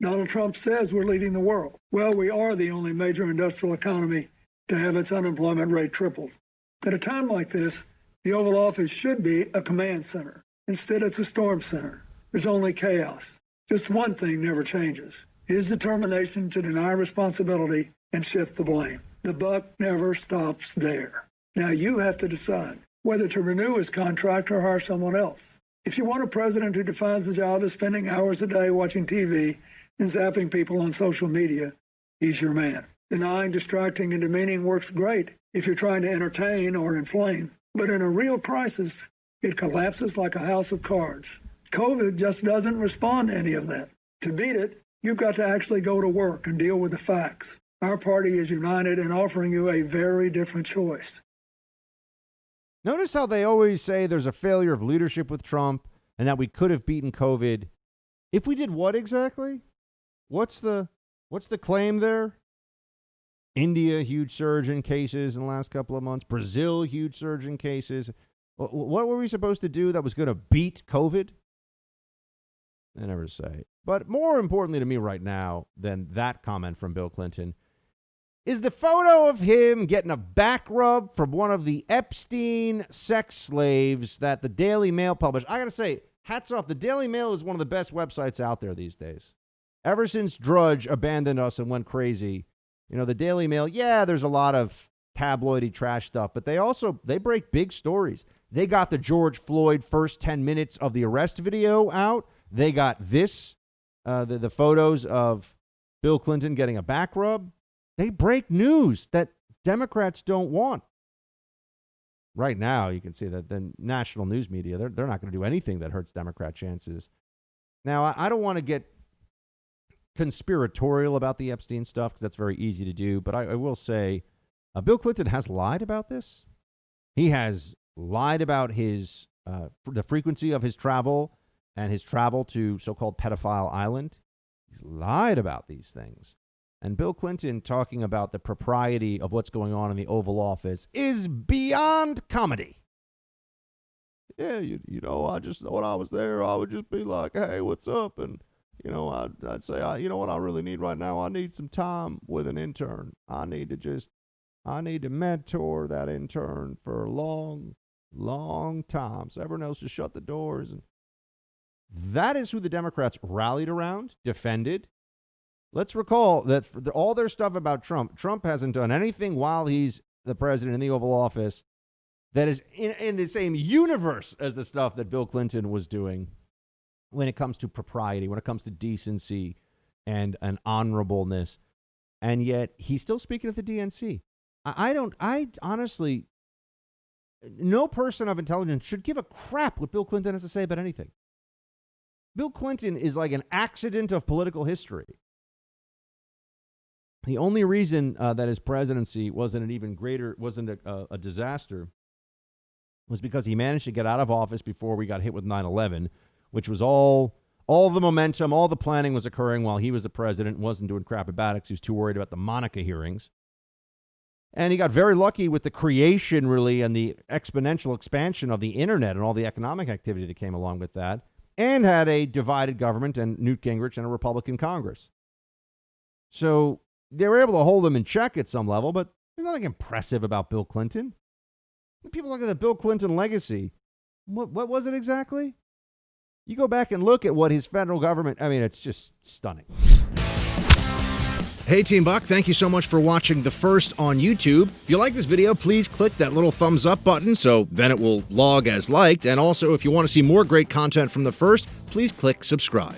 Donald Trump says we're leading the world. Well, we are the only major industrial economy to have its unemployment rate tripled. At a time like this, the Oval Office should be a command center. Instead, it's a storm center. There's only chaos. Just one thing never changes: his determination to deny responsibility and shift the blame. The buck never stops there. Now you have to decide whether to renew his contract or hire someone else. If you want a president who defines the job as spending hours a day watching TV and zapping people on social media, he's your man. Denying, distracting, and demeaning works great if you're trying to entertain or inflame. But in a real crisis, it collapses like a house of cards. COVID just doesn't respond to any of that. To beat it, you've got to actually go to work and deal with the facts. Our party is united in offering you a very different choice. Notice how they always say there's a failure of leadership with Trump and that we could have beaten COVID. If we did what exactly? What's the claim there? India, huge surge in cases in the last couple of months. Brazil, huge surge in cases. What were we supposed to do that was going to beat COVID? I never say. But more importantly to me right now than that comment from Bill Clinton is the photo of him getting a back rub from one of the Epstein sex slaves that the Daily Mail published. I got to say, hats off. The Daily Mail is one of the best websites out there these days. Ever since Drudge abandoned us and went crazy, the Daily Mail, yeah, there's a lot of tabloidy trash stuff, but they break big stories. They got the George Floyd first 10 minutes of the arrest video out. They got this, the photos of Bill Clinton getting a back rub. They break news that Democrats don't want. Right now, you can see that the national news media, they're not going to do anything that hurts Democrat chances. Now, I don't want to get conspiratorial about the Epstein stuff because that's very easy to do, but I will say Bill Clinton has lied about this. He has lied about the frequency of his travel and his travel to so-called Pedophile Island. He's lied about these things. And Bill Clinton talking about the propriety of what's going on in the Oval Office is beyond comedy. Yeah, I just, when I was there, I would just be like, hey, what's up? And, I'd say, you know what I really need right now? I need some time with an intern. I need to mentor that intern for a long, long time. So everyone else just shut the doors. And that is who the Democrats rallied around, defended. Let's recall that for all their stuff about Trump hasn't done anything while he's the president in the Oval Office that is in the same universe as the stuff that Bill Clinton was doing when it comes to propriety, when it comes to decency and an honorableness. And yet he's still speaking at the DNC. I honestly, no person of intelligence should give a crap what Bill Clinton has to say about anything. Bill Clinton is like an accident of political history. The only reason that his presidency wasn't a disaster was because he managed to get out of office before we got hit with 9/11, which was all the momentum, all the planning was occurring while he was the president and wasn't doing crap about it because he was too worried about the Monica hearings. And he got very lucky with the creation, really, and the exponential expansion of the internet and all the economic activity that came along with that, and had a divided government and Newt Gingrich and a Republican Congress. So they were able to hold him in check at some level, but there's nothing impressive about Bill Clinton. People look at the Bill Clinton legacy. What was it exactly? You go back and look at what his federal government, it's just stunning. Hey, Team Buck, thank you so much for watching The First on YouTube. If you like this video, please click that little thumbs up button so then it will log as liked. And also, if you want to see more great content from The First, please click subscribe.